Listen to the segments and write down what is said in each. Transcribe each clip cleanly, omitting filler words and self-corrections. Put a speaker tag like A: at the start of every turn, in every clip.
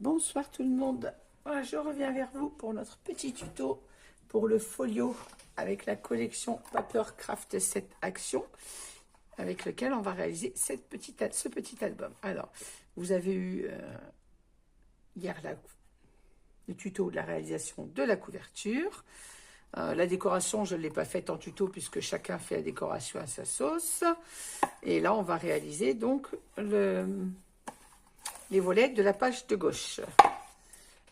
A: Bonsoir tout le monde, voilà, je reviens vers vous pour notre petit tuto pour le folio avec la collection Papercraft 7 Action avec lequel on va réaliser ce petit album. Alors, vous avez eu hier le tuto de la réalisation de la couverture. La décoration, je ne l'ai pas faite en tuto puisque chacun fait la décoration à sa sauce. Et là, on va réaliser donc les volets de la page de gauche.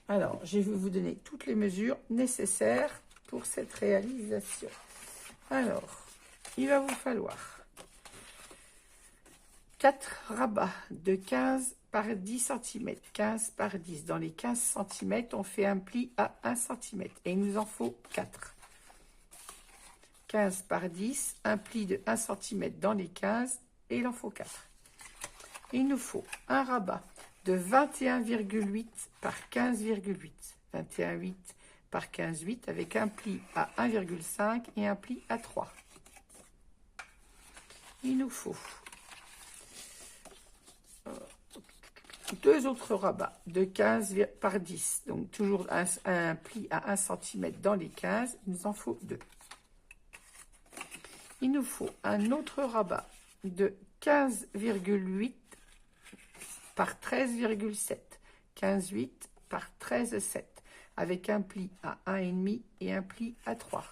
A: Alors, je vais vous donner toutes les mesures nécessaires pour cette réalisation. Alors, il va vous falloir 4 rabats de 15 par 10 cm, 15 par 10. Dans les 15 cm, on fait un pli à 1 cm et il nous en faut 4. 15 par 10, un pli de 1 cm dans les 15 et il en faut 4. Il nous faut un rabat de 21,8 par 15,8. 21,8 par 15,8 avec un pli à 1,5 et un pli à 3. Il nous faut deux autres rabats de 15 par 10. Donc toujours un pli à 1 cm dans les 15. Il nous en faut 2. Il nous faut un autre rabat de 15,8 par 13,7, 15,8 par 13,7, avec un pli à 1,5 et un pli à 3.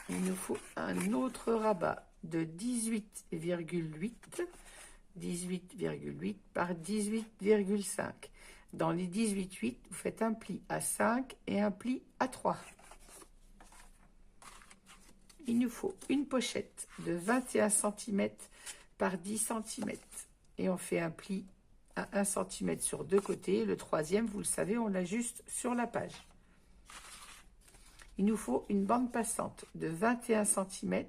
A: Il nous faut un autre rabat de 18,8, 18,8 par 18,5. Dans les 18,8, vous faites un pli à 5 et un pli à 3. Il nous faut une pochette de 21 cm par 10 cm et on fait un pli à 1 cm sur deux côtés. Le troisième, vous le savez, on l'ajuste sur la page. Il nous faut une bande passante de 21 cm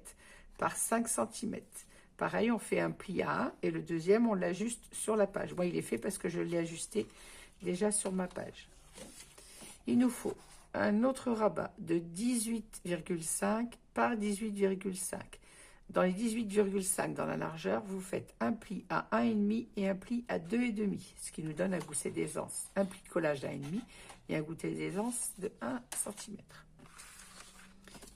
A: par 5 cm. Pareil, on fait un pli à 1 et le deuxième, on l'ajuste sur la page. Moi, il est fait parce que je l'ai ajusté déjà sur ma page. Il nous faut un autre rabat de 18,5 par 18,5. Dans les 18,5 dans la largeur, vous faites un pli à 1,5 et un pli à 2,5, ce qui nous donne un gousset d'aisance, un pli de collage d'1,5 et un gousset d'aisance de 1 cm.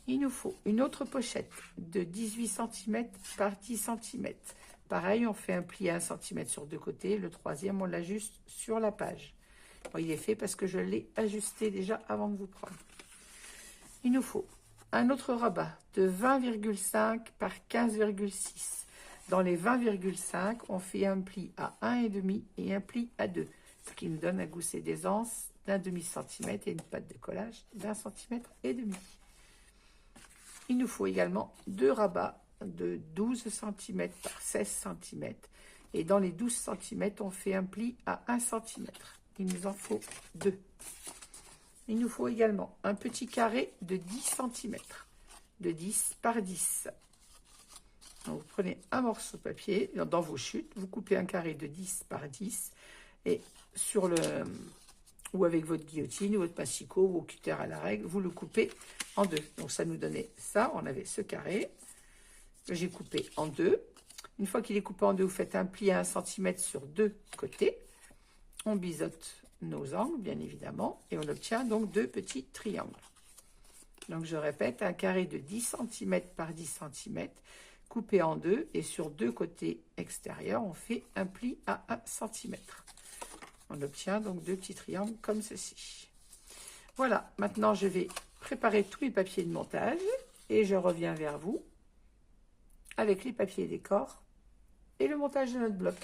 A: Il nous faut une autre pochette de 18 cm par 10 cm. Pareil, on fait un pli à 1 cm sur deux côtés. Le troisième, on l'ajuste sur la page. Bon, il est fait parce que je l'ai ajusté déjà avant de vous prendre. Il nous faut un autre rabat de 20,5 par 15,6. Dans les 20,5, on fait un pli à 1,5 et un pli à 2, ce qui nous donne un gousset d'aisance d'un demi-centimètre et une patte de collage d'1,5 cm. Il nous faut également deux rabats de 12 cm par 16 cm. Et dans les 12 cm, on fait un pli à 1 cm. Il nous en faut 2. Il nous faut également un petit carré de 10 cm, de 10 par 10. Donc, vous prenez un morceau de papier, dans vos chutes, vous coupez un carré de 10 par 10 et sur le... ou avec votre guillotine, ou votre massicot, ou au cutter à la règle, vous le coupez en deux. Donc ça nous donnait ça, on avait ce carré, que j'ai coupé en deux. Une fois qu'il est coupé en deux, vous faites un pli à 1 cm sur deux côtés. On biseaute nos angles, bien évidemment, et on obtient donc deux petits triangles. Donc je répète, un carré de 10 cm par 10 cm, coupé en deux, et sur deux côtés extérieurs, on fait un pli à 1 cm. On obtient donc deux petits triangles comme ceci. Voilà, maintenant je vais préparer tous les papiers de montage et je reviens vers vous avec les papiers décor et le montage de notre bloc.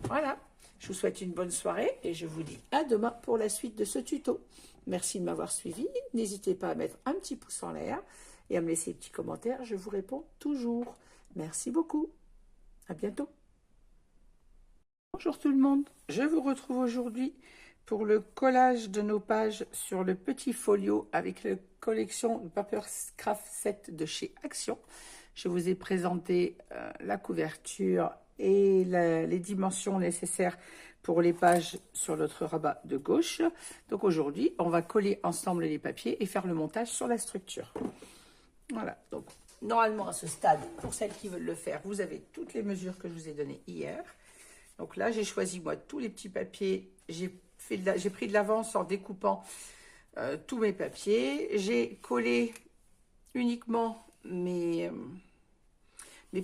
A: Voilà, je vous souhaite une bonne soirée et je vous dis à demain pour la suite de ce tuto. Merci de m'avoir suivi. N'hésitez pas à mettre un petit pouce en l'air et à me laisser des petits commentaires. Je vous réponds toujours. Merci beaucoup. À bientôt. Bonjour tout le monde, je vous retrouve aujourd'hui pour le collage de nos pages sur le petit folio avec la collection Papercraft 7 de chez Action. Je vous ai présenté la couverture et les dimensions nécessaires pour les pages sur notre rabat de gauche. Donc aujourd'hui, on va coller ensemble les papiers et faire le montage sur la structure. Voilà, donc normalement à ce stade, pour celles qui veulent le faire, vous avez toutes les mesures que je vous ai données hier. Donc là, j'ai choisi, moi, tous les petits papiers. J'ai pris de l'avance en découpant tous mes papiers. J'ai collé uniquement mes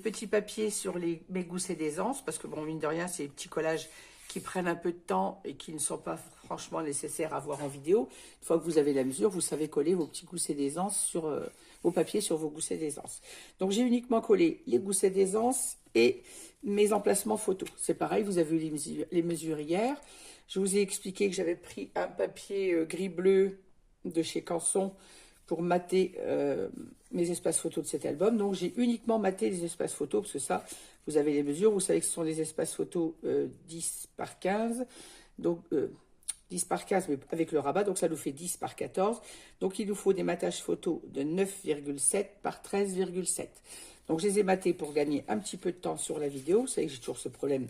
A: petits papiers sur mes goussets d'aisance, parce que, bon, mine de rien, c'est des petits collages qui prennent un peu de temps et qui ne sont pas franchement nécessaires à voir en vidéo. Une fois que vous avez la mesure, vous savez coller vos petits goussets d'aisance sur vos papiers sur vos goussets d'aisance. Donc, j'ai uniquement collé les goussets d'aisance et mes emplacements photos. C'est pareil, vous avez eu les mesures hier. Je vous ai expliqué que j'avais pris un papier gris-bleu de chez Canson pour mater mes espaces photos de cet album. Donc, j'ai uniquement maté les espaces photos, parce que ça, vous avez les mesures. Vous savez que ce sont des espaces photos 10 par 15. Donc, 10 par 15, mais avec le rabat. Donc, ça nous fait 10 par 14. Donc, il nous faut des matages photos de 9,7 par 13,7. Donc, je les ai matés pour gagner un petit peu de temps sur la vidéo. Vous savez que j'ai toujours ce problème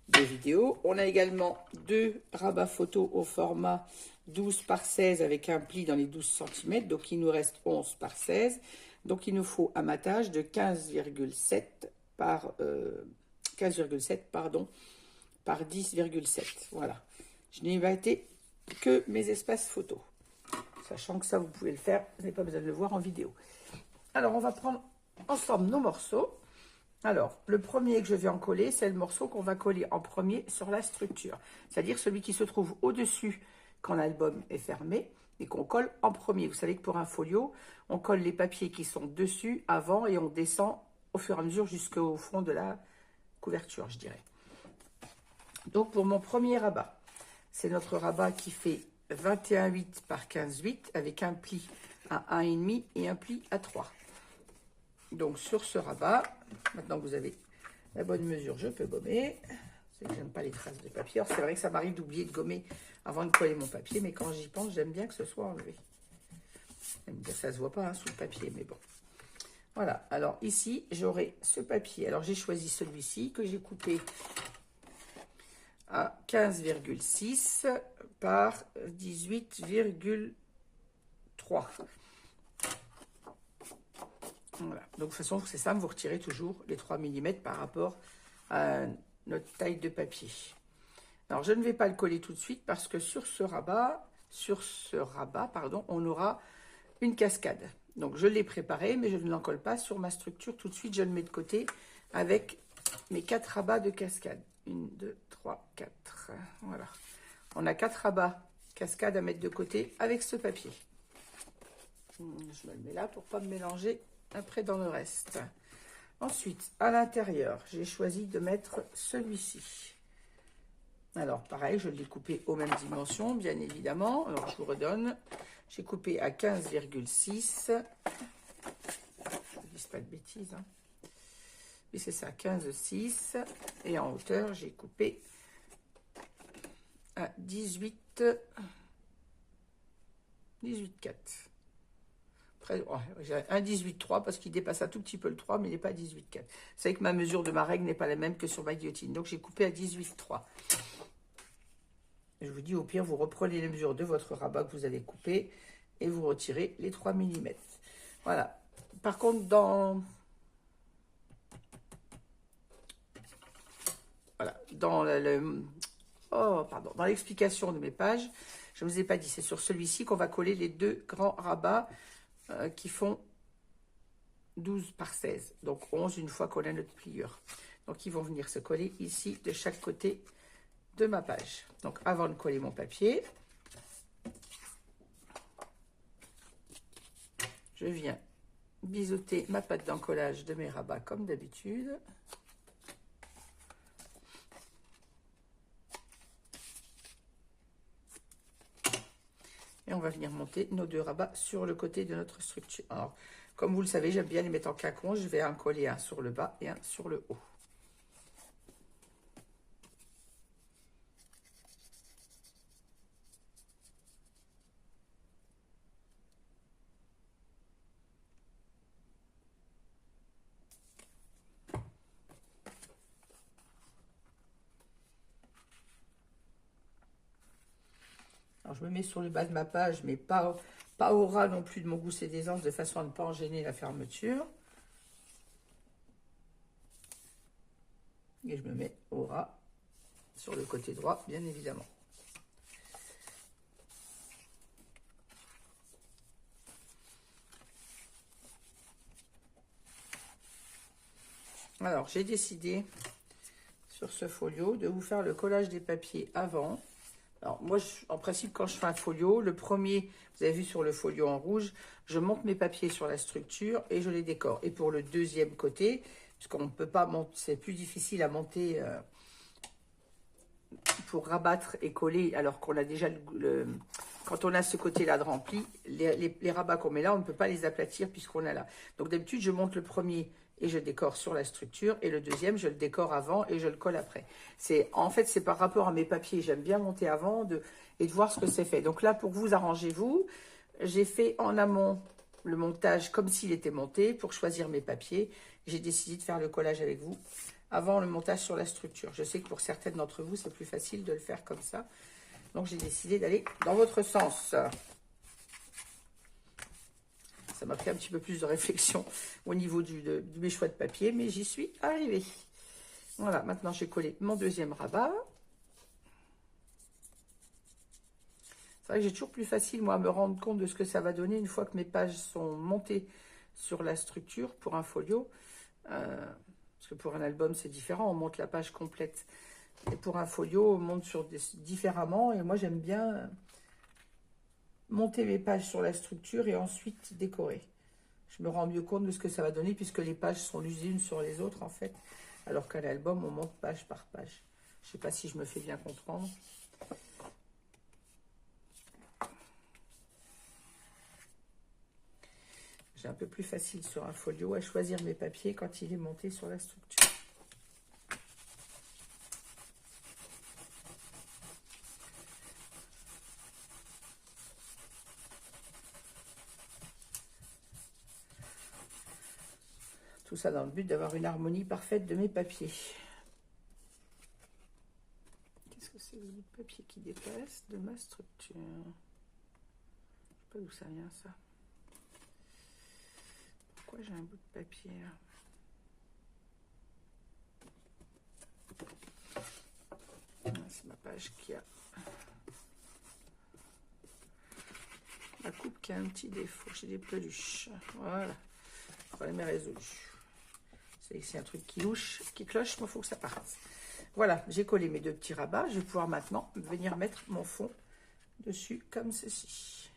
A: de vidéo. On a également 2 rabats photos au format 12 par 16 avec un pli dans les 12 cm. Donc, il nous reste 11 par 16. Donc, il nous faut un matage de 15,7 par 10,7. Voilà. Je n'ai maté que mes espaces photos. Sachant que ça, vous pouvez le faire. Vous n'avez pas besoin de le voir en vidéo. Alors, on va prendre ensemble nos morceaux. Alors, le premier que je vais en coller, c'est le morceau qu'on va coller en premier sur la structure. C'est-à-dire celui qui se trouve au-dessus quand l'album est fermé et qu'on colle en premier. Vous savez que pour un folio, on colle les papiers qui sont dessus, avant, et on descend au fur et à mesure jusqu'au fond de la couverture, je dirais. Donc, pour mon premier rabat, c'est notre rabat qui fait 21,8 par 15,8 avec un pli à 1,5 et un pli à 3. Donc, sur ce rabat, maintenant que vous avez la bonne mesure, je peux gommer. C'est que j'aime pas les traces de papier. Alors, c'est vrai que ça m'arrive d'oublier de gommer avant de coller mon papier, mais quand j'y pense, j'aime bien que ce soit enlevé. Ça se voit pas sous le papier, mais bon. Voilà, alors ici, j'aurai ce papier. Alors, j'ai choisi celui-ci que j'ai coupé à 15,6 par 18,3. Voilà. Donc, de toute façon, c'est ça, vous retirez toujours les 3 mm par rapport à notre taille de papier. Alors, je ne vais pas le coller tout de suite parce que sur ce rabat, pardon, on aura une cascade. Donc, je l'ai préparé, mais je ne l'en colle pas sur ma structure. Tout de suite, je le mets de côté avec mes 4 rabats de cascade. 1, 2, 3, 4. Voilà. On a 4 rabats cascade à mettre de côté avec ce papier. Je me le mets là pour ne pas me mélanger après dans le reste. Ensuite, à l'intérieur, j'ai choisi de mettre celui-ci. Alors, pareil, je l'ai coupé aux mêmes dimensions, bien évidemment. Alors, je vous redonne. J'ai coupé à 15,6. Je ne dis pas de bêtises. Hein. Et c'est ça, 15,6. Et en hauteur, j'ai coupé à 18,4. J'ai un 18,3 parce qu'il dépasse un tout petit peu le 3, mais il n'est pas à 18,4. Vous savez que ma mesure de ma règle n'est pas la même que sur ma guillotine. Donc, j'ai coupé à 18,3. Je vous dis, au pire, vous reprenez les mesures de votre rabat que vous avez coupé et vous retirez les 3 mm. Voilà. Par contre, dans l'explication de mes pages, je ne vous ai pas dit, c'est sur celui-ci qu'on va coller les 2 grands rabats qui font 12 par 16. Donc 11 une fois qu'on a notre pliure. Donc ils vont venir se coller ici de chaque côté de ma page. Donc avant de coller mon papier, je viens biseauter ma pâte d'encollage de mes rabats comme d'habitude. Et on va venir monter nos 2 rabats sur le côté de notre structure. Alors, comme vous le savez, j'aime bien les mettre en quinconce. Je vais en coller un sur le bas et un sur le haut. Alors, je me mets sur le bas de ma page, mais pas au ras non plus de mon gousset d'aisance, de façon à ne pas en gêner la fermeture. Et je me mets au ras sur le côté droit, bien évidemment. Alors, j'ai décidé sur ce folio de vous faire le collage des papiers avant. Alors, moi, en principe, quand je fais un folio, le premier, vous avez vu sur le folio en rouge, je monte mes papiers sur la structure et je les décore. Et pour le deuxième côté, puisqu'on ne peut pas monter, c'est plus difficile à monter pour rabattre et coller, alors qu'on a déjà quand on a ce côté-là de rempli, les rabats qu'on met là, on ne peut pas les aplatir puisqu'on a là. Donc d'habitude, je monte le premier et je décore sur la structure, et le deuxième, je le décore avant et je le colle après. En fait, c'est par rapport à mes papiers. J'aime bien monter avant et de voir ce que c'est fait. Donc là, pour vous, arrangez-vous. J'ai fait en amont le montage comme s'il était monté pour choisir mes papiers. J'ai décidé de faire le collage avec vous avant le montage sur la structure. Je sais que pour certaines d'entre vous, c'est plus facile de le faire comme ça. Donc, j'ai décidé d'aller dans votre sens. Ça m'a pris un petit peu plus de réflexion au niveau de mes choix de papier, mais j'y suis arrivée. Voilà, maintenant, j'ai collé mon deuxième rabat. C'est vrai que j'ai toujours plus facile, moi, à me rendre compte de ce que ça va donner une fois que mes pages sont montées sur la structure pour un folio. Parce que pour un album, c'est différent, on monte la page complète. Et pour un folio, on monte différemment. Et moi, j'aime bien monter mes pages sur la structure et ensuite décorer. Je me rends mieux compte de ce que ça va donner puisque les pages sont les unes sur les autres, en fait. Alors qu'à l'album, on monte page par page. Je ne sais pas si je me fais bien comprendre. C'est un peu plus facile sur un folio à choisir mes papiers quand il est monté sur la structure. Tout ça dans le but d'avoir une harmonie parfaite de mes papiers. Qu'est-ce que c'est le bout de papier qui dépasse de ma structure? Je sais pas d'où ça vient ça. Pourquoi j'ai un bout de papier là? C'est ma page qui a la coupe qui a un petit défaut. J'ai des peluches. Voilà. Le problème est résolu. C'est un truc qui louche, qui cloche, moi il faut que ça parte. Voilà, j'ai collé mes deux petits rabats. Je vais pouvoir maintenant venir mettre mon fond dessus comme ceci.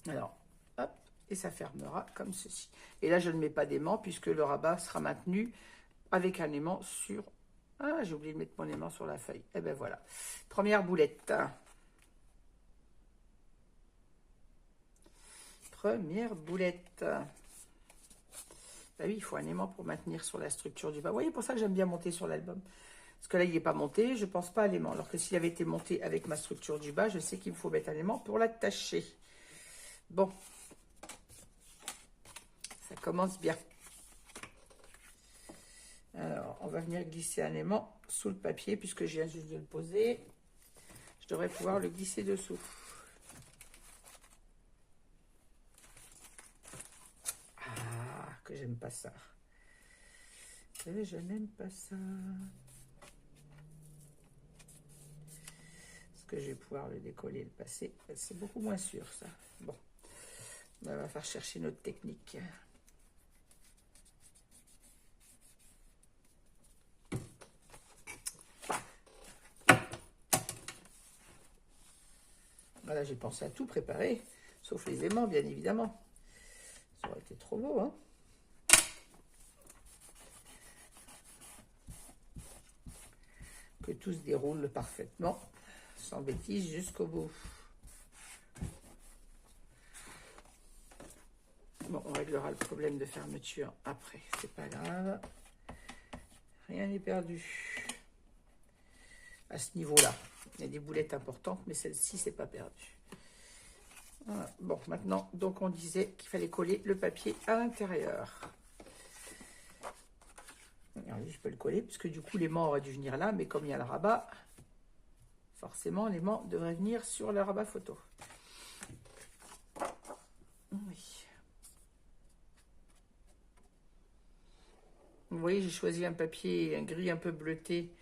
A: Alors, hop, et ça fermera comme ceci. Et là, je ne mets pas d'aimant puisque le rabat sera maintenu avec un aimant sur... Ah, j'ai oublié de mettre mon aimant sur la feuille. Et ben voilà. Première boulette. Première boulette. Bah oui, il faut un aimant pour maintenir sur la structure du bas. Vous voyez, pour ça que j'aime bien monter sur l'album. Parce que là, il n'est pas monté, je ne pense pas à l'aimant. Alors que s'il avait été monté avec ma structure du bas, je sais qu'il me faut mettre un aimant pour l'attacher. Bon. Ça commence bien. Alors, on va venir glisser un aimant sous le papier, puisque je viens juste de le poser. Je devrais pouvoir le glisser dessous. Que j'aime pas ça. Et je n'aime pas ça. Est-ce que je vais pouvoir le décoller et le passer? C'est beaucoup moins sûr, ça. Bon. On va faire chercher notre technique. Voilà, j'ai pensé à tout préparer, sauf les aimants, bien évidemment. Ça aurait été trop beau, hein? Que tout se déroule parfaitement, sans bêtises jusqu'au bout. Bon, on réglera le problème de fermeture après, c'est pas grave. Rien n'est perdu. À ce niveau-là, il y a des boulettes importantes, mais celle-ci, c'est pas perdu. Voilà. Bon, maintenant, donc on disait qu'il fallait coller le papier à l'intérieur. Je peux le coller, puisque du coup, l'aimant aurait dû venir là, mais comme il y a le rabat, forcément, l'aimant devrait venir sur le rabat photo. Oui. Vous voyez, j'ai choisi un papier, un gris un peu bleuté,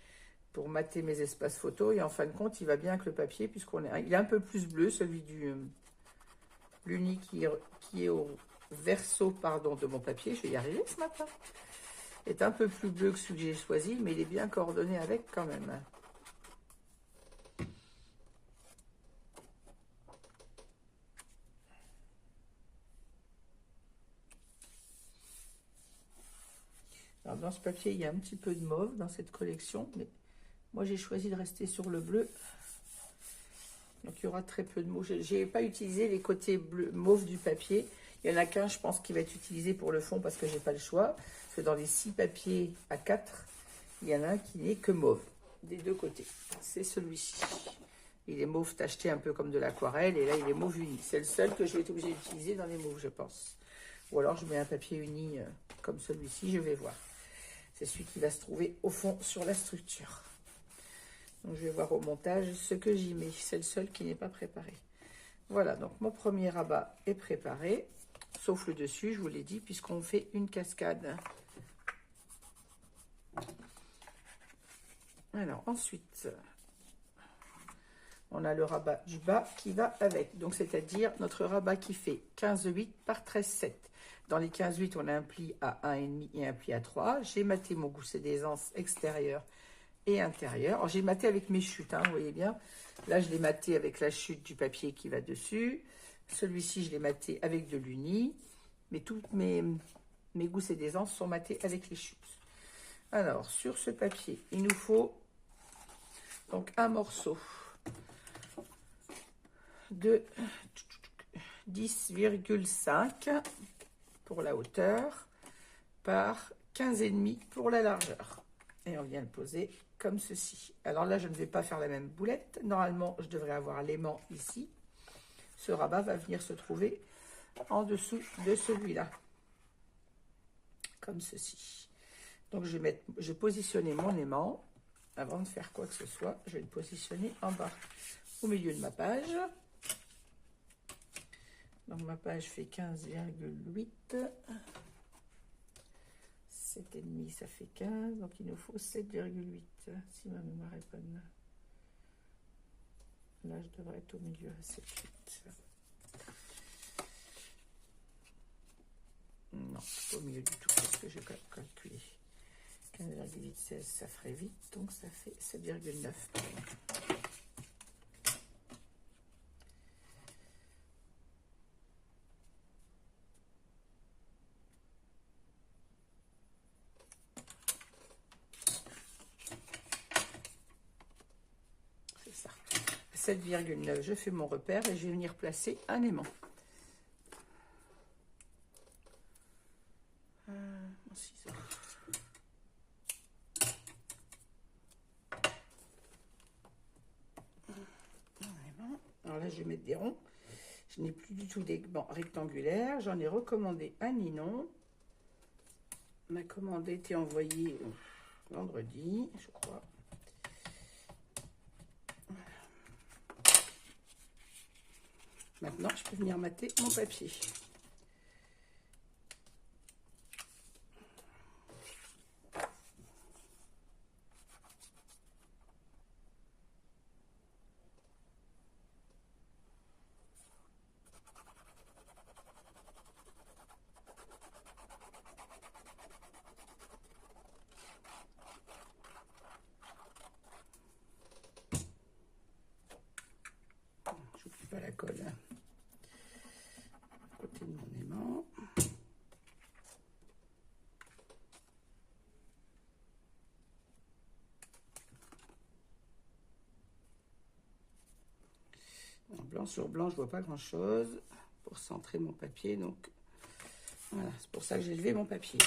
A: pour mater mes espaces photos. Et en fin de compte, il va bien avec le papier, il est un peu plus bleu, celui du l'uni qui est au verso, pardon, de mon papier. Je vais y arriver ce matin. Est un peu plus bleu que celui que j'ai choisi, mais il est bien coordonné avec quand même. Alors, dans ce papier, il y a un petit peu de mauve dans cette collection, mais moi j'ai choisi de rester sur le bleu. Donc il y aura très peu de mauve. Je n'ai pas utilisé les côtés bleu, mauve du papier. Il y en a qu'un, je pense, qui va être utilisé pour le fond parce que j'ai pas le choix. Parce que dans les 6 papiers à 4, il y en a un qui n'est que mauve, des deux côtés. C'est celui-ci. Il est mauve tacheté un peu comme de l'aquarelle, et là il est mauve uni. C'est le seul que je vais être obligée d'utiliser dans les mauves, je pense. Ou alors je mets un papier uni comme celui-ci, je vais voir. C'est celui qui va se trouver au fond sur la structure. Donc je vais voir au montage ce que j'y mets. C'est le seul qui n'est pas préparé. Voilà, donc mon premier rabat est préparé. Sauf le dessus, je vous l'ai dit, puisqu'on fait une cascade. Alors ensuite, on a le rabat du bas qui va avec. Donc c'est-à-dire notre rabat qui fait 15,8 par 13,7. Dans les 15,8, on a un pli à 1,5 et un pli à 3. J'ai maté mon gousset d'aisance extérieur et intérieur. Alors j'ai maté avec mes chutes, hein, vous voyez bien. Là, je l'ai maté avec la chute du papier qui va dessus. Celui-ci, je l'ai maté avec de l'uni. Mais tous mes goussets d'aisance sont matés avec les chutes. Alors, sur ce papier, il nous faut donc un morceau de 10,5 pour la hauteur par 15,5 pour la largeur. Et on vient le poser comme ceci. Alors là, je ne vais pas faire la même boulette. Normalement, je devrais avoir l'aimant ici. Ce rabat va venir se trouver en dessous de celui-là. Comme ceci. Donc, je vais positionner mon aimant. Avant de faire quoi que ce soit, je vais le positionner en bas, au milieu de ma page. Donc, ma page fait 15,8. 7,5, ça fait 15. Donc, il nous faut 7,8, si ma mémoire est bonne. Là, je devrais être au milieu à 7,8. Non, pas au milieu du tout, parce que j'ai calculé. 15,8, 16, ça ferait vite, donc ça fait 7,9. C'est ça. 7,9, je fais mon repère et je vais venir placer un aimant. Mon ciseau. Alors là, je vais mettre des ronds. Je n'ai plus du tout des bancs rectangulaires. J'en ai recommandé un Ninon. Ma commande a été envoyée vendredi, je crois. Maintenant, je peux venir mater mon papier. J'oublie pas la colle. À côté de mon aimant. En blanc sur blanc, je vois pas grand chose pour centrer mon papier. Donc voilà, c'est pour ça que j'ai levé mon papier.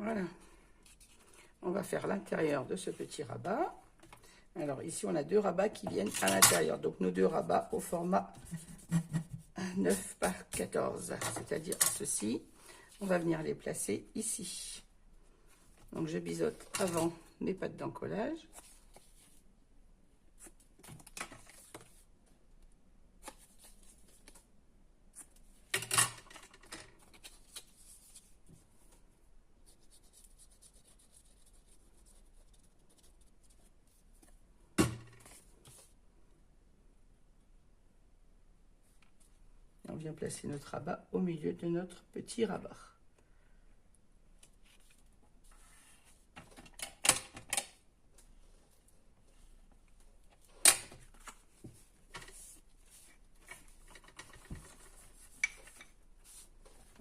A: Voilà. On va faire l'intérieur de ce petit rabat. Alors ici, on a 2 rabats qui viennent à l'intérieur. Donc nos 2 rabats au format 9 par 14, c'est-à-dire ceci. On va venir les placer ici. Donc je biseaute avant mes pattes d'encollage. On vient placer notre rabat au milieu de notre petit rabat.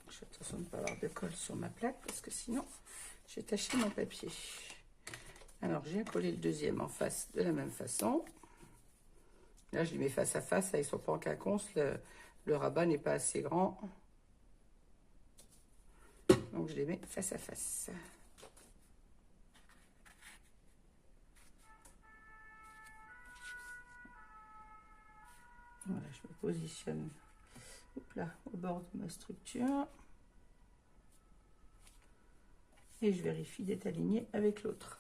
A: Je fais attention de ne pas avoir de colle sur ma plaque parce que sinon je vais tacher mon papier. Alors j'ai collé le deuxième en face de la même façon. Là je les mets face à face, ils ne sont pas en quinconce, le rabat n'est pas assez grand. Donc je les mets face à face. Voilà, je me positionne au bord de ma structure. Et je vérifie d'être aligné avec l'autre.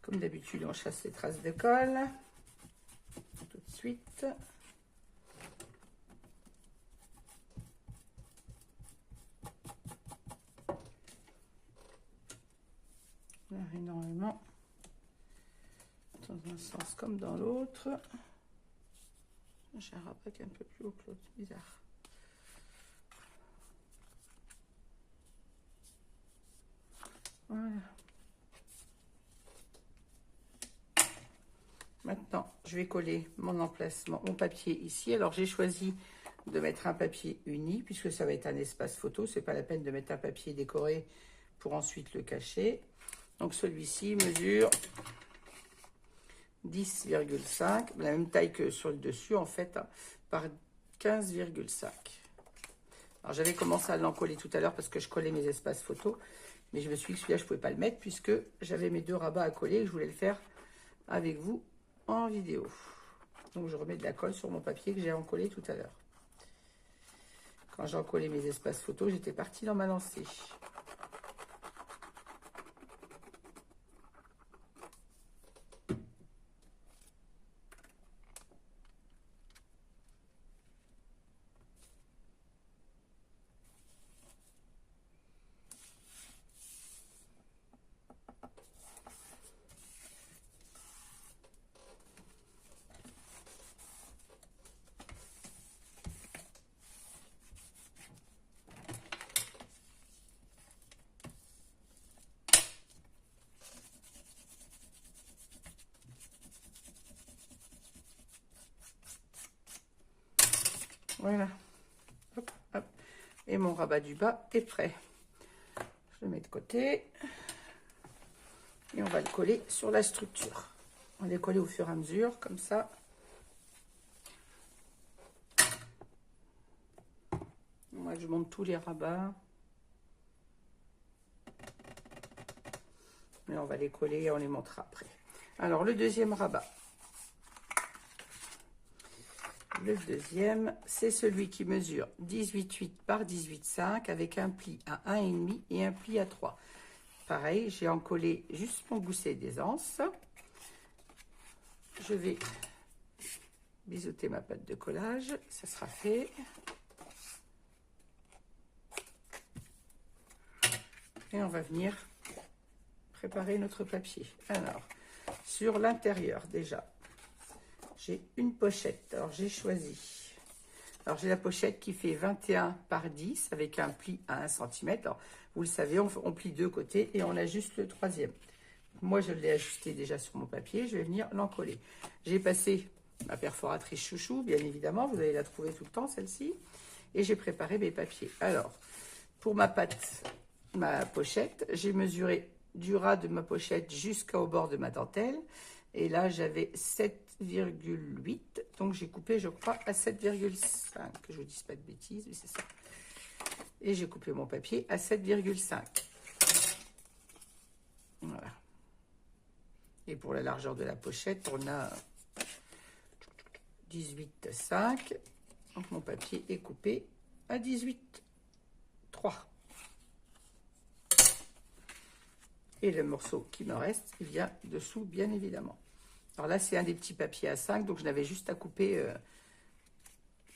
A: Comme d'habitude, on chasse les traces de colle. Tout de suite. Là, énormément. Dans un sens comme dans l'autre. J'ai un rabat qui est un peu plus haut que l'autre. Bizarre. Voilà. Maintenant, je vais coller mon emplacement, mon papier ici. Alors, j'ai choisi de mettre un papier uni, puisque ça va être un espace photo. C'est pas la peine de mettre un papier décoré pour ensuite le cacher. Donc, celui-ci mesure 10,5, la même taille que sur le dessus, en fait, par 15,5. Alors, j'avais commencé à l'encoller tout à l'heure parce que je collais mes espaces photos. Mais je me suis dit que celui-là, je ne pouvais pas le mettre puisque j'avais mes 2 rabats à coller et je voulais le faire avec vous en vidéo. Donc je remets de la colle sur mon papier que j'ai encollé tout à l'heure. Quand j'ai encollé mes espaces photos, j'étais partie dans ma lancée. Voilà. Hop, hop. Et mon rabat du bas est prêt. Je le mets de côté. Et on va le coller sur la structure. On va les coller au fur et à mesure, comme ça. Moi, je monte tous les rabats. Et on va les coller et on les montera après. Alors, le deuxième rabat. Le deuxième, c'est celui qui mesure 18,8 par 18,5 avec un pli à 1,5 et un pli à 3. Pareil, j'ai encollé juste mon gousset d'aisance. Je vais biseauter ma pâte de collage, ça sera fait. Et on va venir préparer notre papier. Alors, sur l'intérieur déjà, j'ai une pochette. Alors, j'ai choisi. Alors, j'ai la pochette qui fait 21 par 10 avec un pli à 1 cm. Alors, vous le savez, on plie 2 côtés et on ajuste le 3e. Moi, je l'ai ajusté déjà sur mon papier. Je vais venir l'encoller. J'ai passé ma perforatrice chouchou, bien évidemment. Vous allez la trouver tout le temps, celle-ci. Et j'ai préparé mes papiers. Alors, pour ma pochette, j'ai mesuré du ras de ma pochette jusqu'au bord de ma dentelle. Et là, j'avais 7 7,8. Donc j'ai coupé, je crois, à 7,5. Que je vous dise pas de bêtises, mais c'est ça. Et j'ai coupé mon papier à 7,5. Voilà. Et pour la largeur de la pochette, on a 18,5. Donc mon papier est coupé à 18,3. Et le morceau qui me reste, il vient dessous, bien évidemment. Alors là, c'est un des petits papiers à 5, donc je n'avais juste à couper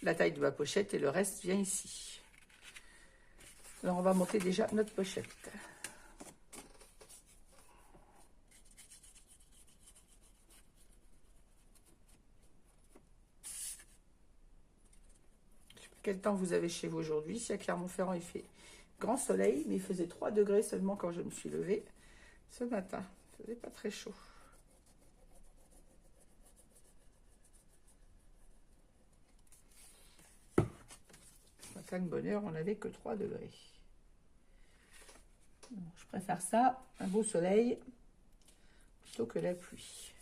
A: la taille de ma pochette et le reste vient ici. Alors on va monter déjà notre pochette. Je sais pas quel temps vous avez chez vous aujourd'hui. Si à Clermont-Ferrand, il fait grand soleil, mais il faisait 3 degrés seulement quand je me suis levée ce matin. Il faisait pas très chaud. Ce matin, de bonne heure, on n'avait que 3 degrés. Je préfère ça, un beau soleil, plutôt que la pluie.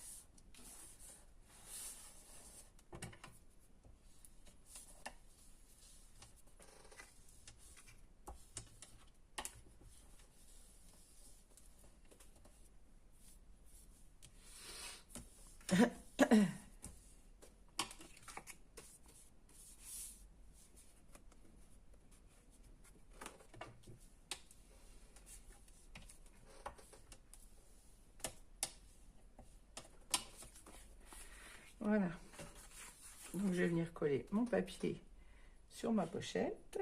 A: Voilà. Donc je vais venir coller mon papier sur ma pochette.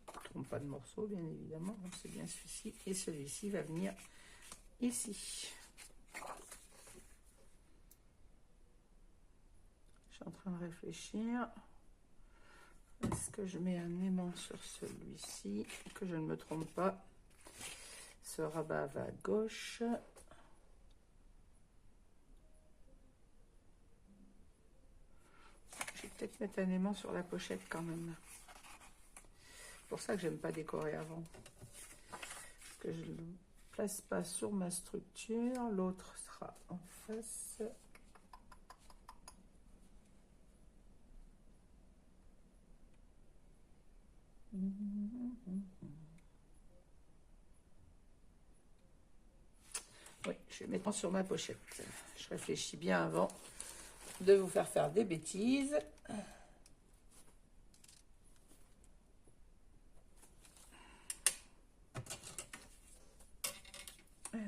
A: Je ne trompe pas de morceau, bien évidemment. C'est bien celui-ci. Et celui-ci va venir ici. Je suis en train de réfléchir. Est-ce que je mets un aimant sur celui-ci? Que je ne me trompe pas. Ce rabat va à gauche. Je vais peut-être mettre un aimant sur la pochette quand même. C'est pour ça que j'aime pas décorer avant. Parce que je ne le place pas sur ma structure. L'autre sera en face. Oui, je vais mettre sur ma pochette. Je réfléchis bien avant de vous faire des bêtises. Alors,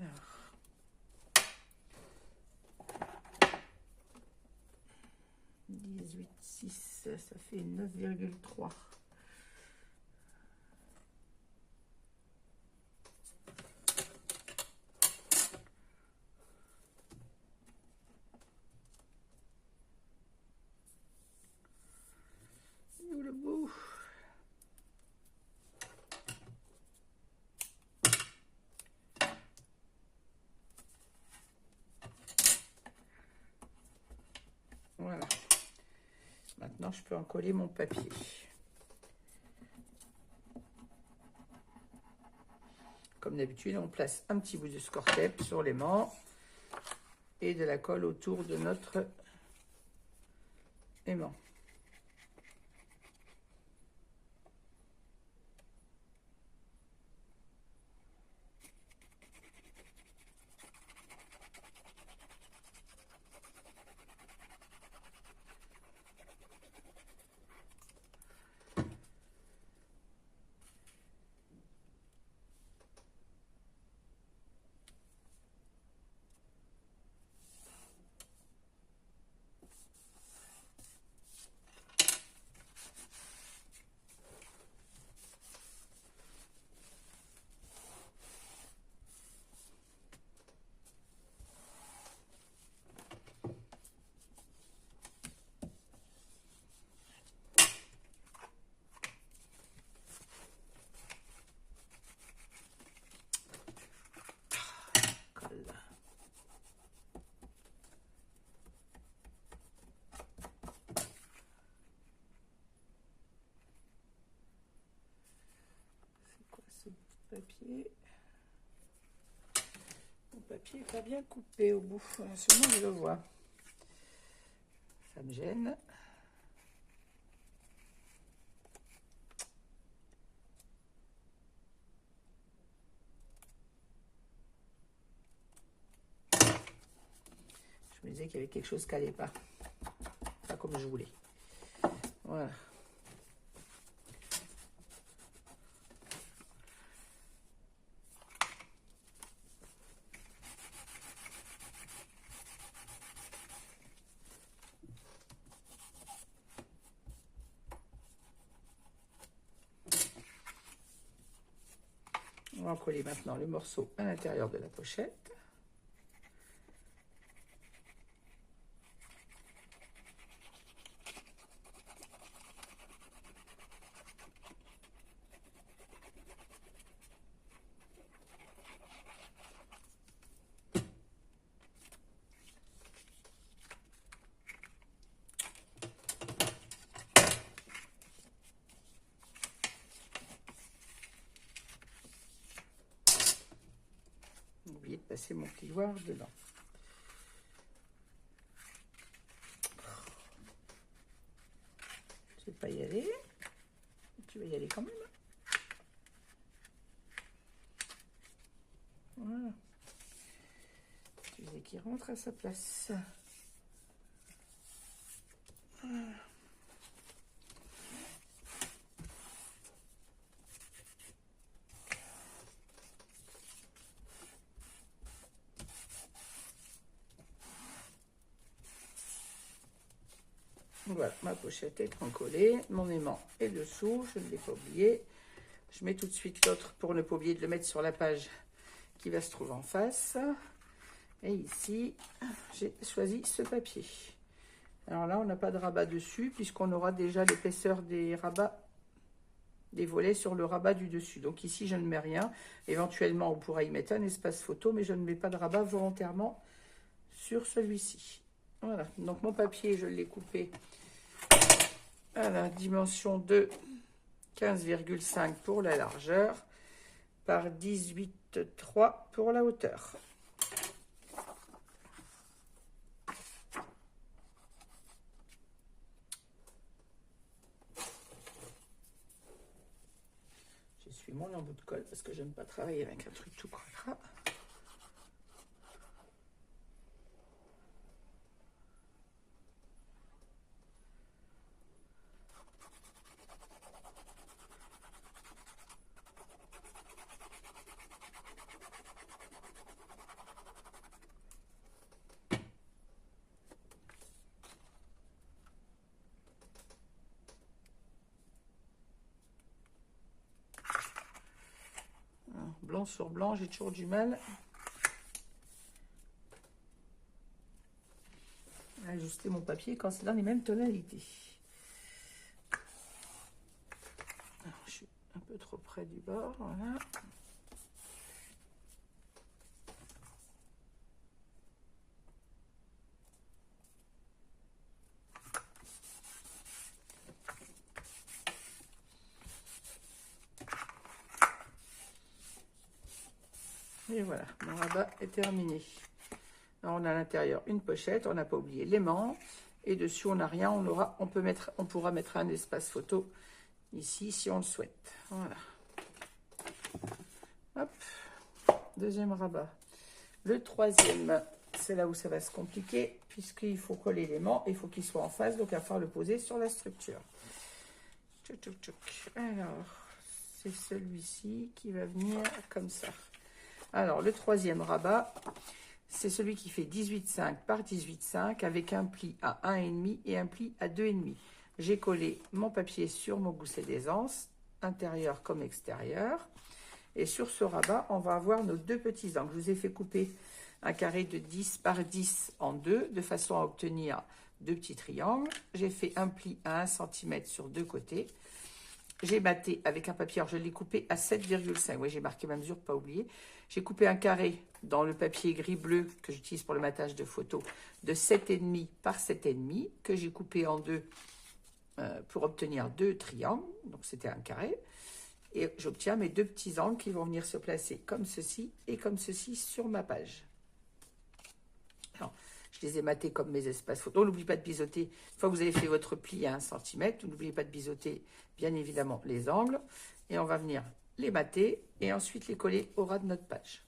A: 18,6, ça fait 9,3. Où le bout? Voilà. Maintenant, je peux en coller mon papier. Comme d'habitude, on place un petit bout de score-tape sur l'aimant et de la colle autour de notre aimant. Papier. Mon papier n'est pas bien coupé au bout. Sûrement je le vois. Ça me gêne. Je me disais qu'il y avait quelque chose qui n'allait pas. Pas comme je voulais. Voilà. On va coller maintenant le morceau à l'intérieur de la pochette. J'ai oublié de passer mon plioir dedans. Je ne vais pas y aller. Tu vas y aller quand même. Voilà. Tu disais qu'il rentre à sa place. Voilà. Voilà, ma pochette est collée, mon aimant est dessous, je ne l'ai pas oublié. Je mets tout de suite l'autre pour ne pas oublier de le mettre sur la page qui va se trouver en face. Et ici, j'ai choisi ce papier. Alors là, on n'a pas de rabat dessus puisqu'on aura déjà l'épaisseur des rabats, des volets sur le rabat du dessus. Donc ici, je ne mets rien. Éventuellement, on pourra y mettre un espace photo, mais je ne mets pas de rabat volontairement sur celui-ci. Voilà, donc mon papier, je l'ai coupé à la dimension de 15,5 pour la largeur par 18,3 pour la hauteur. J'essuie mon embout de colle parce que j'aime pas travailler avec un truc tout cracra. Blanc sur blanc, j'ai toujours du mal à ajuster mon papier quand c'est dans les mêmes tonalités. Alors, je suis un peu trop près du bord, voilà. Et voilà, mon rabat est terminé. Alors, on a à l'intérieur une pochette, on n'a pas oublié l'aimant. Et dessus, on n'a rien, on pourra mettre un espace photo ici si on le souhaite. Voilà. Hop, deuxième rabat. Le troisième, c'est là où ça va se compliquer, puisqu'il faut coller l'aimant, il faut qu'il soit en face, donc il va falloir le poser sur la structure. Tchouk, tchouk, tchouk. Alors, c'est celui-ci qui va venir comme ça. Alors, le troisième rabat, c'est celui qui fait 18,5 par 18,5 avec un pli à 1,5 et un pli à 2,5. J'ai collé mon papier sur mon gousset d'aisance, intérieur comme extérieur. Et sur ce rabat, on va avoir nos deux petits angles. Je vous ai fait couper un carré de 10 par 10 en deux, de façon à obtenir deux petits triangles. J'ai fait un pli à 1 cm sur deux côtés. J'ai batté avec un papier, alors je l'ai coupé à 7,5. Oui, j'ai marqué ma mesure, pas oublier. J'ai coupé un carré dans le papier gris-bleu que j'utilise pour le matage de photos de 7,5 par 7,5 que j'ai coupé en deux pour obtenir deux triangles. Donc, c'était un carré. Et j'obtiens mes deux petits angles qui vont venir se placer comme ceci et comme ceci sur ma page. Je les ai matés comme mes espaces photos. N'oubliez pas de biseauter. Une fois que vous avez fait votre pli à 1 cm, n'oubliez pas de biseauter bien évidemment les angles. Et on va venir les mater et ensuite les coller au ras de notre page.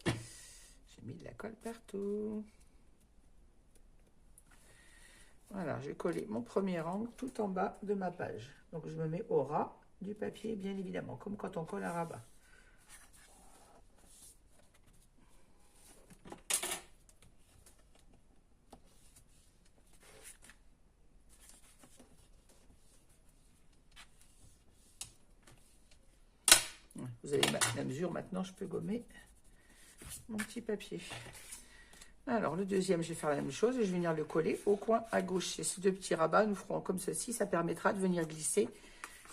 A: J'ai mis de la colle partout. Voilà, j'ai collé mon premier angle tout en bas de ma page. Donc je me mets au ras du papier, bien évidemment, comme quand on colle un rabat. Vous avez la mesure, maintenant je peux gommer mon petit papier. Alors le deuxième, je vais faire la même chose et je vais venir le coller au coin à gauche. Et ces deux petits rabats nous feront comme ceci, ça permettra de venir glisser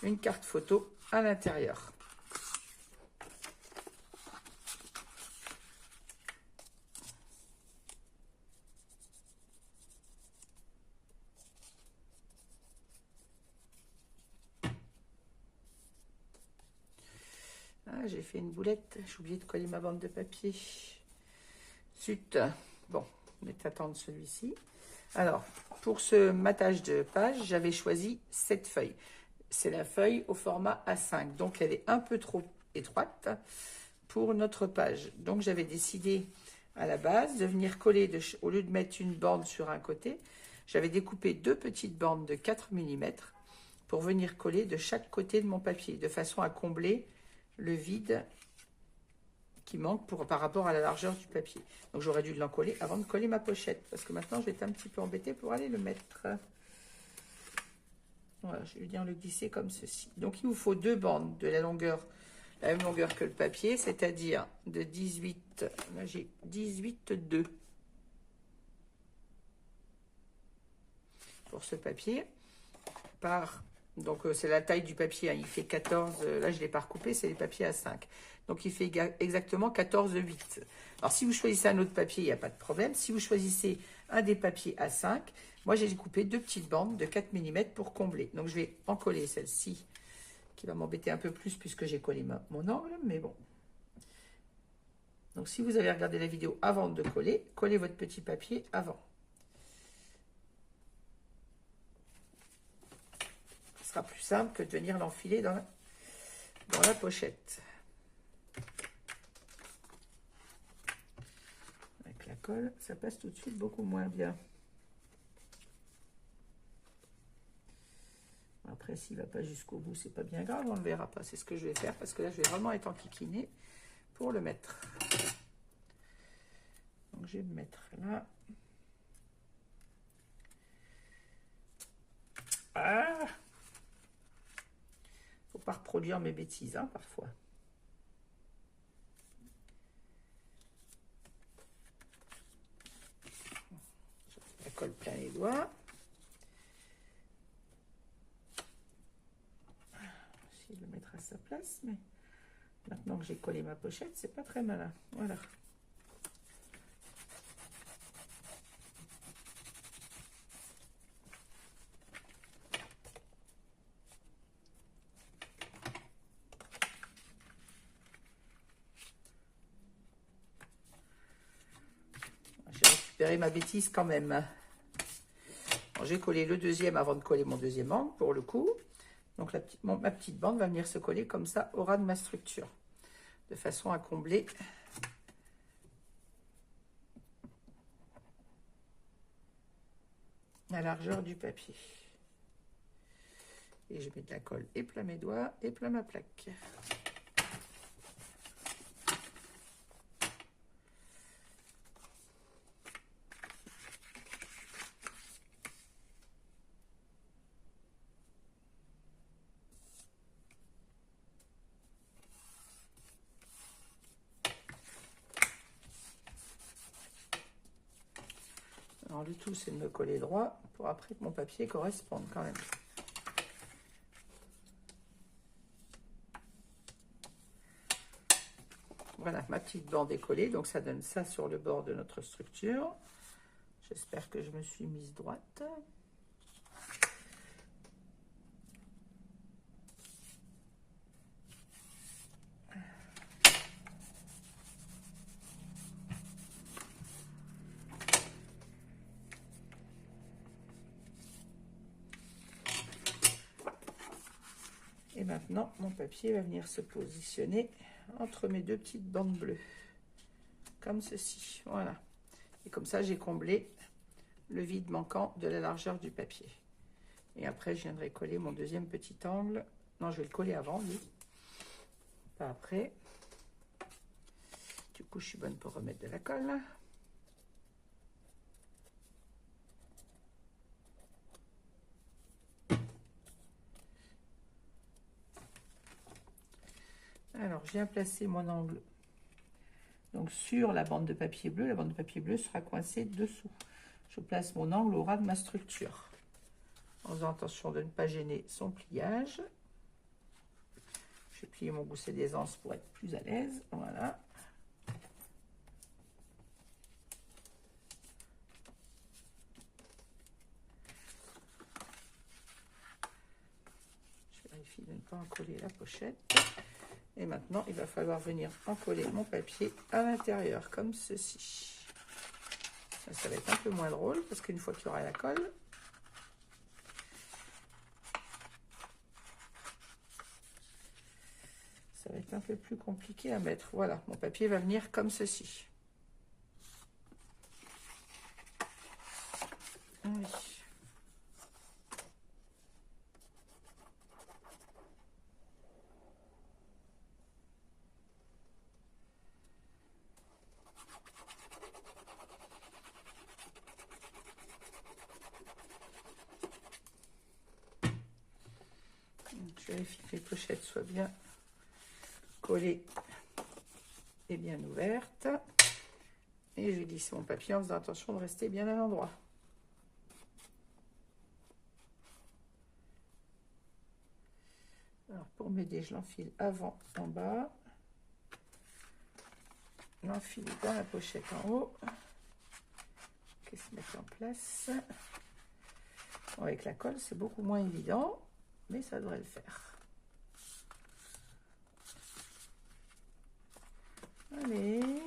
A: une carte photo à l'intérieur. Ah, j'ai fait une boulette, j'ai oublié de coller ma bande de papier. Zut. Bon, on va attendre celui-ci. Alors, pour ce matage de page, j'avais choisi cette feuille. C'est la feuille au format A5, donc elle est un peu trop étroite pour notre page. Donc j'avais décidé à la base de venir coller, au lieu de mettre une bande sur un côté, j'avais découpé deux petites bandes de 4 mm pour venir coller de chaque côté de mon papier, de façon à combler le vide qui manque par rapport à la largeur du papier. Donc j'aurais dû l'encoller avant de coller ma pochette, parce que maintenant je vais être un petit peu embêtée pour aller le mettre. Voilà, je vais venir le glisser comme ceci. Donc il vous faut deux bandes de la même longueur que le papier, c'est-à-dire de 18, là j'ai 18,2 pour ce papier, donc c'est la taille du papier, hein, il fait 14, là je ne l'ai pas recoupé, c'est les papiers A5. Donc il fait exactement 14,8. Alors si vous choisissez un autre papier, il n'y a pas de problème. Si vous choisissez un des papiers A5, moi j'ai découpé deux petites bandes de 4 mm pour combler. Donc je vais en coller celle-ci, qui va m'embêter un peu plus puisque j'ai collé mon angle, mais bon. Donc si vous avez regardé la vidéo avant de coller, collez votre petit papier avant. Ce sera plus simple que de venir l'enfiler dans la pochette. Avec la colle, ça passe tout de suite beaucoup moins bien. Après, s'il ne va pas jusqu'au bout, c'est pas bien grave, on ne le verra pas. C'est ce que je vais faire parce que là, je vais vraiment être enquiquinée pour le mettre. Donc, je vais me mettre là. Ah! Faut pas reproduire mes bêtises, hein, parfois. Je la colle plein les doigts. Je vais le mettre à sa place, mais maintenant que j'ai collé ma pochette, c'est pas très malin. Voilà. J'ai récupéré ma bêtise quand même. J'ai collé le deuxième avant de coller mon deuxième angle, pour le coup. Donc ma petite bande va venir se coller comme ça au ras de ma structure, de façon à combler la largeur du papier. Et je mets de la colle et plein mes doigts et plein ma plaque. Alors le tout, c'est de me coller droit pour après que mon papier corresponde quand même. Voilà, ma petite bande est collée, donc ça donne ça sur le bord de notre structure. J'espère que je me suis mise droite. Et maintenant, mon papier va venir se positionner entre mes deux petites bandes bleues. Comme ceci, voilà. Et comme ça, j'ai comblé le vide manquant de la largeur du papier. Et après, je viendrai coller mon deuxième petit angle. Non, je vais le coller avant, lui. Pas après. Du coup, je suis bonne pour remettre de la colle. Alors, je viens placer mon angle donc sur la bande de papier bleu. La bande de papier bleu sera coincée dessous. Je place mon angle au ras de ma structure, en faisant attention de ne pas gêner son pliage. Je vais plier mon gousset d'aisance pour être plus à l'aise. Voilà. Je vérifie de ne pas encoller la pochette. Et maintenant, il va falloir venir encoller mon papier à l'intérieur, comme ceci. Ça va être un peu moins drôle, parce qu'une fois qu'il y aura la colle, ça va être un peu plus compliqué à mettre. Voilà, mon papier va venir comme ceci. Oui. Je vérifie que les pochettes soient bien collées et bien ouvertes. Et je glisse mon papier en faisant attention de rester bien à l'endroit. Alors pour m'aider, je l'enfile avant en bas. L'enfile dans la pochette en haut. Qu'est-ce se mettre en place. Bon, avec la colle, c'est beaucoup moins évident, mais ça devrait le faire. Allez.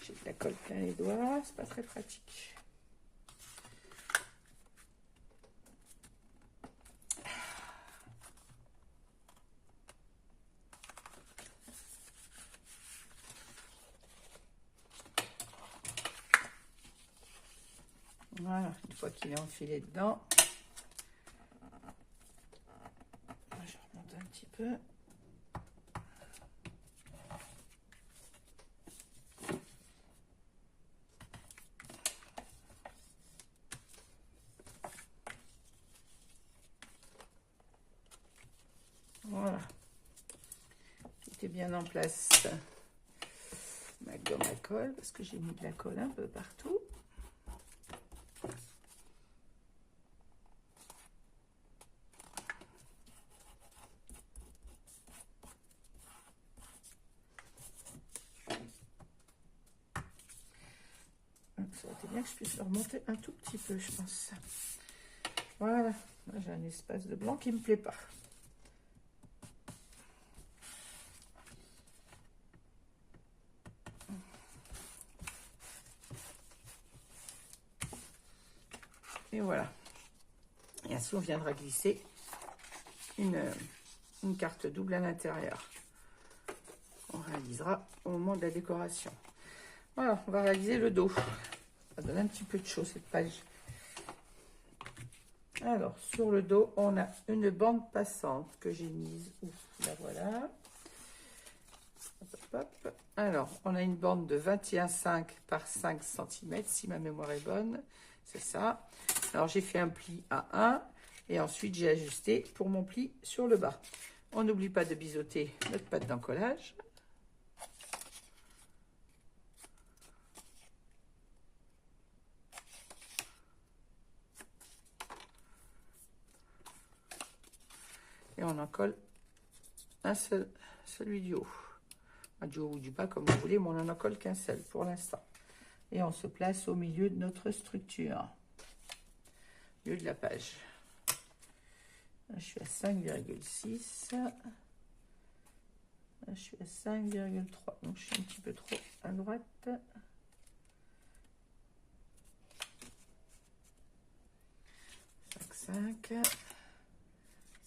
A: J'ai de la colle plein les doigts, c'est pas très pratique. Voilà, une fois qu'il est enfilé dedans, je remonte un petit peu. Voilà, tout est bien en place. Ma gomme à colle, parce que j'ai mis de la colle un peu partout. Ça aurait été bien que je puisse le remonter un tout petit peu, je pense. Voilà, là j'ai un espace de blanc qui me plaît pas. Et voilà. Et ainsi, on viendra glisser une carte double à l'intérieur. On réalisera au moment de la décoration. Voilà, on va réaliser le dos. Ça donne un petit peu de chaud cette page. Alors, sur le dos, on a une bande passante que j'ai mise. Ouf, la voilà. Hop, hop, hop. Alors, on a une bande de 21,5 par 5 cm, si ma mémoire est bonne. C'est ça. Alors, j'ai fait un pli à 1 et ensuite, j'ai ajusté pour mon pli sur le bas. On n'oublie pas de biseauter notre pâte d'encollage. Et on en colle un seul, celui du haut. Du haut ou du bas, comme vous voulez, mais on n'en colle qu'un seul pour l'instant. Et on se place au milieu de notre structure, au milieu de la page. Là, je suis à 5,6. Là, je suis à 5,3. Donc, je suis un petit peu trop à droite. 5.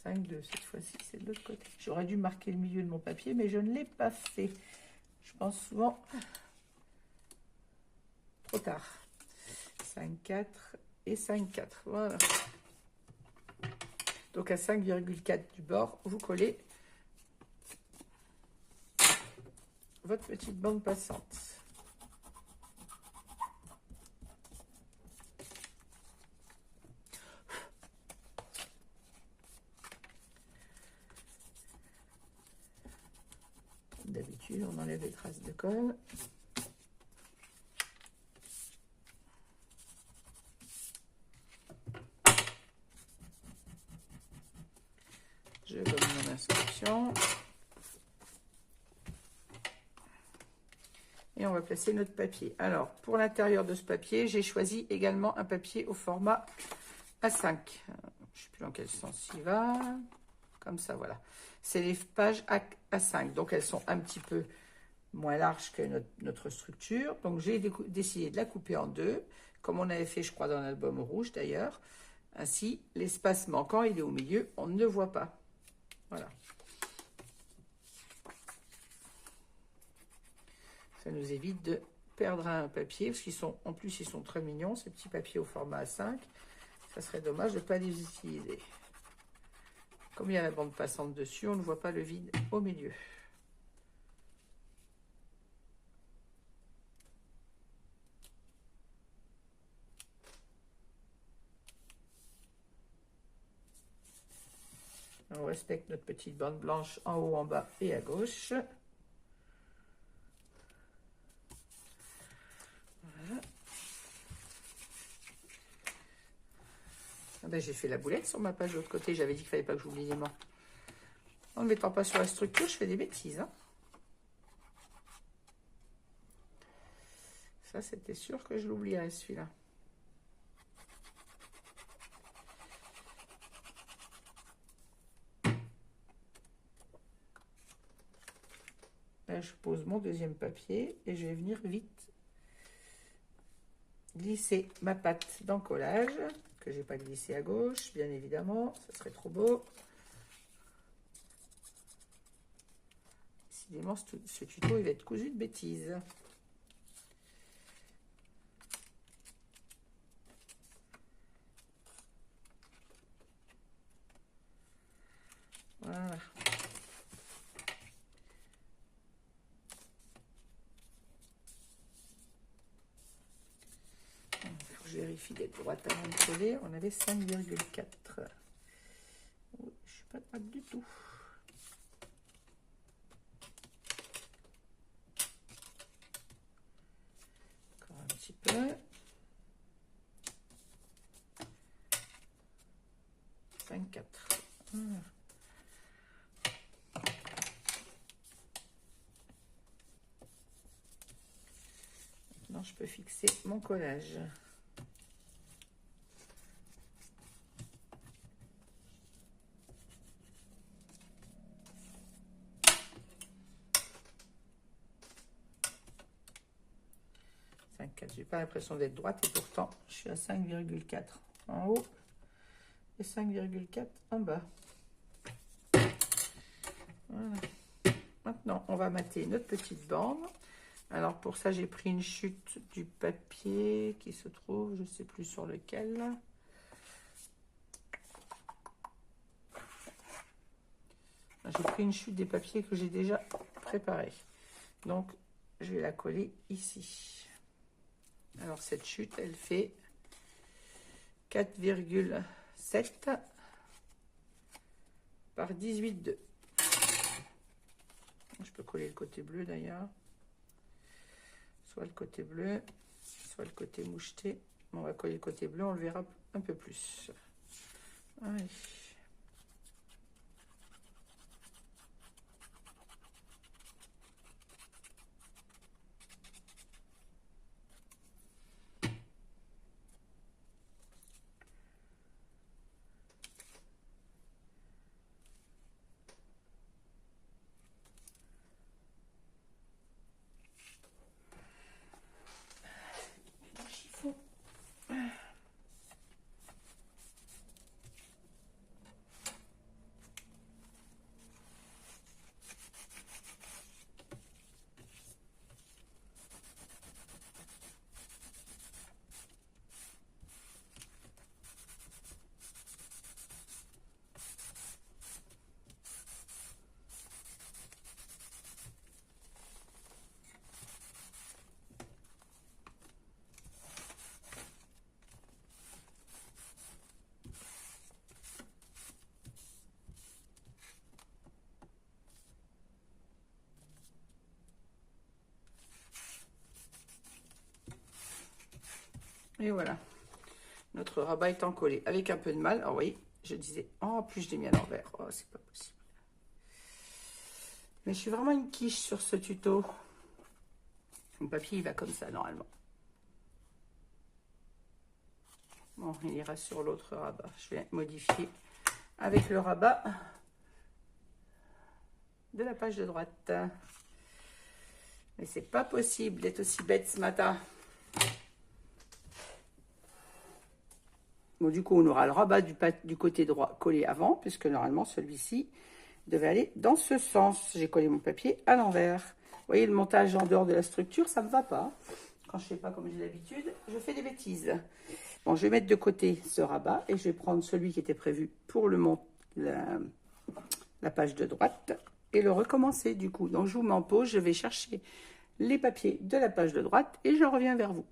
A: 5,2 cette fois-ci, c'est de l'autre côté. J'aurais dû marquer le milieu de mon papier, mais je ne l'ai pas fait. Je pense souvent trop tard. 5,4 et 5,4. Voilà. Donc à 5,4 du bord, vous collez votre petite bande passante. D'habitude, on enlève les traces de colle. Je donne mon inscription. Et on va placer notre papier. Alors, pour l'intérieur de ce papier, j'ai choisi également un papier au format A5. Je ne sais plus dans quel sens il va. Comme ça, voilà. C'est les pages A5. Donc, elles sont un petit peu moins larges que notre structure. Donc, j'ai décidé de la couper en deux, comme on avait fait, je crois, dans l'album rouge d'ailleurs. Ainsi, l'espace manquant, il est au milieu. On ne le voit pas. Voilà. Ça nous évite de perdre un papier, parce qu'ils sont, en plus, ils sont très mignons, ces petits papiers au format A5. Ça serait dommage de ne pas les utiliser. Comme il y a la bande passante dessus, on ne voit pas le vide au milieu. On respecte notre petite bande blanche en haut, en bas et à gauche. Voilà. Ah ben, j'ai fait la boulette sur ma page de l'autre côté. J'avais dit qu'il ne fallait pas que j'oublie les mains. En ne mettant pas sur la structure, je fais des bêtises. Hein. Ça, c'était sûr que je l'oublierais, celui-là. Là, je pose mon deuxième papier et je vais venir vite glisser ma pâte d'encollage, que j'ai pas glissé à gauche, bien évidemment, ça serait trop beau. Décidément, ce tuto, il va être cousu de bêtises. Voilà. Je vérifie d'être droite avant de coller. On avait 5,4. Oui, je suis pas droite du tout. Encore un petit peu. 5,4. Voilà. Maintenant, je peux fixer mon collage. J'ai pas l'impression d'être droite et pourtant je suis à 5,4 en haut et 5,4 en bas. Voilà. Maintenant, on va mater notre petite bande. Alors pour ça, j'ai pris une chute du papier qui se trouve, je ne sais plus sur lequel. J'ai pris une chute des papiers que j'ai déjà préparés. Donc, je vais la coller ici. Alors, cette chute, elle fait 4,7 par 18,2. Je peux coller le côté bleu d'ailleurs. Soit le côté bleu, soit le côté moucheté. On va coller le côté bleu, on le verra un peu plus. Allez. Et voilà. Notre rabat étant collé. Avec un peu de mal. Alors, vous voyez, je disais, oh, plus je l'ai mis à l'envers. Oh, c'est pas possible. Mais je suis vraiment une quiche sur ce tuto. Mon papier, il va comme ça, normalement. Bon, il ira sur l'autre rabat. Je vais modifier avec le rabat de la page de droite. Mais c'est pas possible d'être aussi bête ce matin. Bon, du coup, on aura le rabat du côté droit collé avant, puisque normalement, celui-ci devait aller dans ce sens. J'ai collé mon papier à l'envers. Vous voyez, le montage en dehors de la structure, ça ne me va pas. Quand je ne fais pas comme j'ai l'habitude, je fais des bêtises. Bon, je vais mettre de côté ce rabat et je vais prendre celui qui était prévu pour la page de droite et le recommencer du coup. Donc, je vous mets en pause, je vais chercher les papiers de la page de droite et je reviens vers vous.